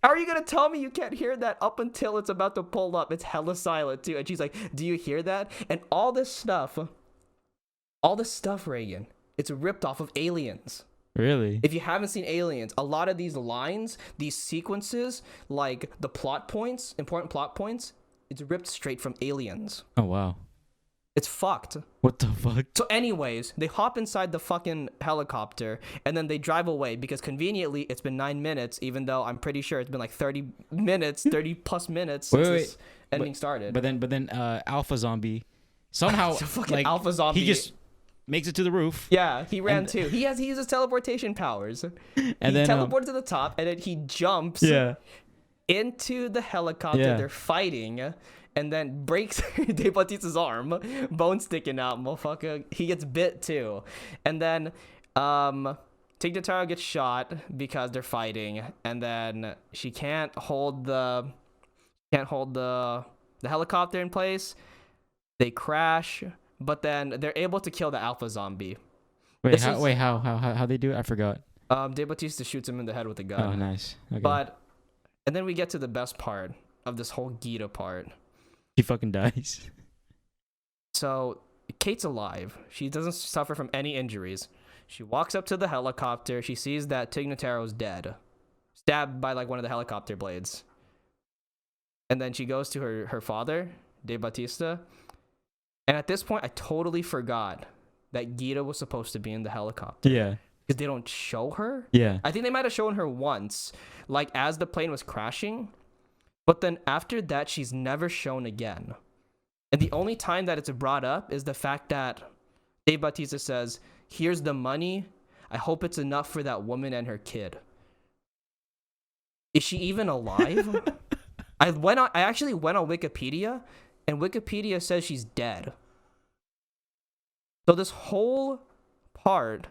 How are you gonna tell me you can't hear that up until it's about to pull up? It's hella silent too. And she's like, "Do you hear that?" And all this stuff, Regan, it's ripped off of Aliens. Really? If you haven't seen Aliens, a lot of these lines, these sequences, like the plot points, important plot points, it's ripped straight from Aliens. Oh, wow. It's fucked. What the fuck? So anyways, they hop inside the fucking helicopter and then they drive away because conveniently it's been 9 minutes, even though I'm pretty sure it's been like 30 plus minutes since this ending started. But then Alpha Zombie somehow like Alpha Zombie, he just makes it to the roof. Yeah, he ran too. He uses teleportation powers. And he teleported to the top and then he jumps into the helicopter. They're fighting. And then breaks Dave Bautista's arm, bone sticking out, motherfucker. He gets bit too. And then Tig Notaro gets shot because they're fighting. And then she can't hold the helicopter in place. They crash, but then they're able to kill the Alpha Zombie. How they do it? I forgot. Dave Bautista shoots him in the head with a gun. Oh, nice. Okay. And then we get to the best part of this whole Gita part. She fucking dies. So Kate's alive. She doesn't suffer from any injuries. She walks up to the helicopter. She sees that Tig Notaro's dead, stabbed by like one of the helicopter blades. And then she goes to her father, Dave Bautista. And at this point, I totally forgot that Gita was supposed to be in the helicopter. Yeah. Because they don't show her. Yeah. I think they might have shown her once, like as the plane was crashing. But then after that, she's never shown again. And the only time that it's brought up is the fact that Dave Bautista says, "Here's the money. I hope it's enough for that woman and her kid. Is she even alive? I actually went on Wikipedia, and Wikipedia says she's dead. So this whole part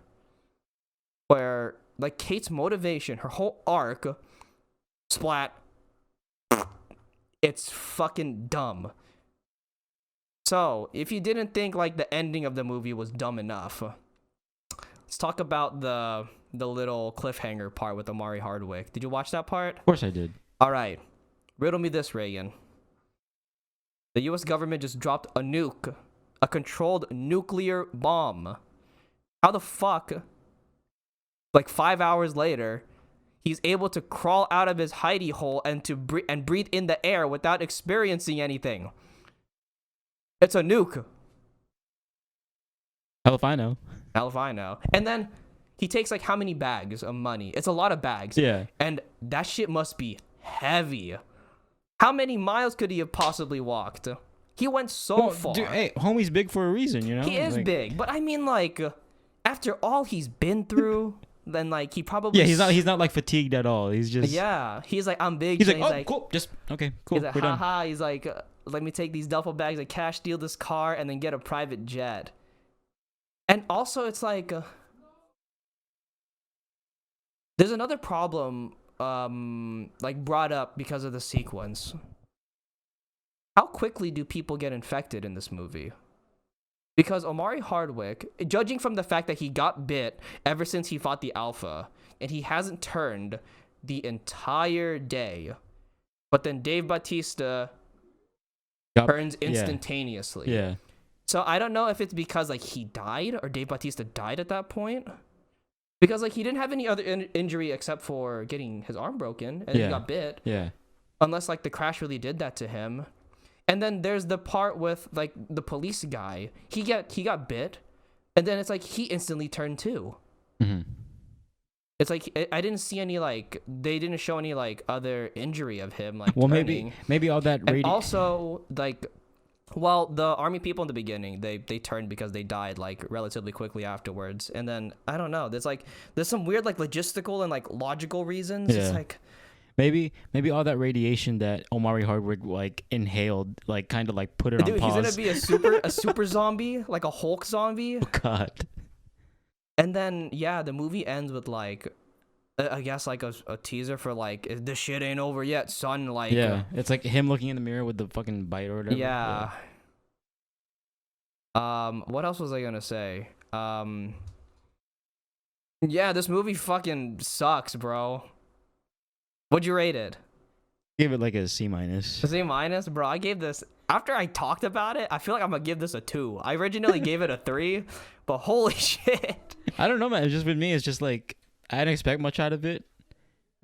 where, like, Kate's motivation, her whole arc, splat, it's fucking dumb. So, if you didn't think, like, the ending of the movie was dumb enough, let's talk about the little cliffhanger part with Omari Hardwick. Did you watch that part? Of course I did. All right. Riddle me this, Reagan. The U.S. government just dropped a nuke. A controlled nuclear bomb. How the fuck, like 5 hours later, he's able to crawl out of his hidey hole and breathe in the air without experiencing anything? It's a nuke. Hell if I know. Hell if I know. And then he takes like how many bags of money? It's a lot of bags. Yeah. And that shit must be heavy. How many miles could he have possibly walked? He went so far. Dude, hey, homie's big for a reason, you know? He is big, but I mean, like, after all he's been through, then, like, he probably... Yeah, he's not like, fatigued at all. He's just... Yeah, he's like, I'm big. He's like, cool, just, okay, cool, he's like, we're done. haha, he's like, let me take these duffel bags of cash, steal this car, and then get a private jet. And also, it's like... there's another problem, like, brought up because of the sequence. How quickly do people get infected in this movie? Because Omari Hardwick, judging from the fact that he got bit ever since he fought the Alpha, and he hasn't turned the entire day, but then Dave Bautista turns instantaneously. Yeah. So I don't know if it's because, like, he died, or Dave Bautista died at that point. Because, like, he didn't have any other injury except for getting his arm broken, and he got bit. Yeah. Unless, like, the crash really did that to him. And then there's the part with, like, the police guy. He got bit, and then it's like he instantly turned too. Mm-hmm. It's like I didn't see any, like, they didn't show any, like, other injury of him, like, well, turning. maybe all that and also, like, well, the army people in the beginning, they turned because they died, like, relatively quickly afterwards. And then I don't know, there's some weird, like, logistical and, like, logical reasons. It's like Maybe all that radiation that Omari Hardwick, like, inhaled, like, kind of, like, put it on pause. He's gonna be a super zombie, like a Hulk zombie. Oh, God. And then the movie ends with, like, I guess, like, a teaser for, like, this shit ain't over yet, son. Like, it's like him looking in the mirror with the fucking bite or whatever. Yeah. What else was I gonna say? This movie fucking sucks, bro. What'd you rate it? Give it like a C-. A C-, bro. I gave this, after I talked about it, I feel like I'm gonna give this a 2. I originally gave it a 3, but holy shit. I don't know, man. It's just with me. It's just like I didn't expect much out of it.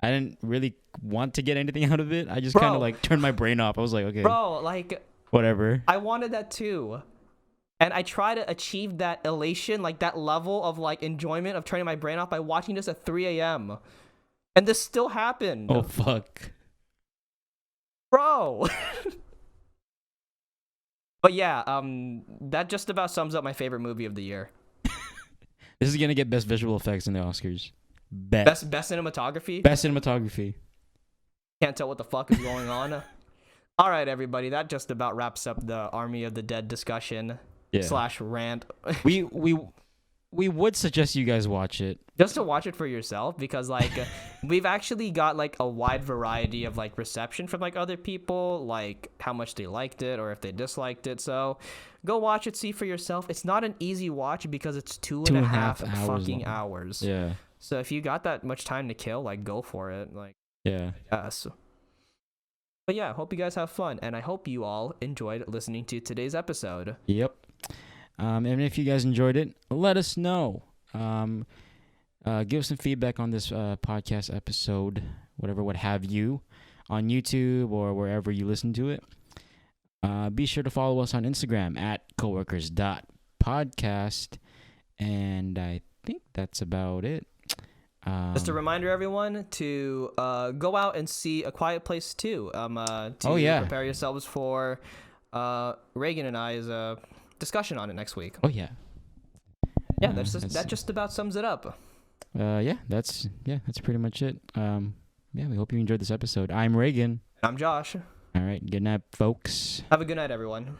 I didn't really want to get anything out of it. I just kind of like turned my brain off. I was like, okay, bro, like, whatever. I wanted that too. And I try to achieve that elation, like that level of, like, enjoyment of turning my brain off by watching this at 3 a.m. And this still happened. Oh, fuck. Bro. But yeah, that just about sums up my favorite movie of the year. This is going to get best visual effects in the Oscars. Best cinematography? Best cinematography. Can't tell what the fuck is going on. All right, everybody. That just about wraps up the Army of the Dead discussion / rant. We would suggest you guys watch it. Just to watch it for yourself, because, like, we've actually got, like, a wide variety of, like, reception from, like, other people, like, how much they liked it or if they disliked it. So go watch it, see for yourself. It's not an easy watch because it's two and a half fucking hours. Yeah. So if you got that much time to kill, like, go for it. Like, yeah. Yes. But yeah, hope you guys have fun, and I hope you all enjoyed listening to today's episode. Yep. And if you guys enjoyed it, let us know. Give us some feedback on this podcast episode, what have you, on YouTube or wherever you listen to it. Be sure to follow us on Instagram at coworkers.podcast. And I think that's about it. Just a reminder, everyone, to go out and see A Quiet Place 2. Prepare yourselves for Regan and I's discussion on it next week. Oh, yeah. Yeah, that just about sums it up. That's pretty much it. We hope you enjoyed this episode. I'm Regan. I'm Josh. All right, good night, folks. Have a good night, everyone.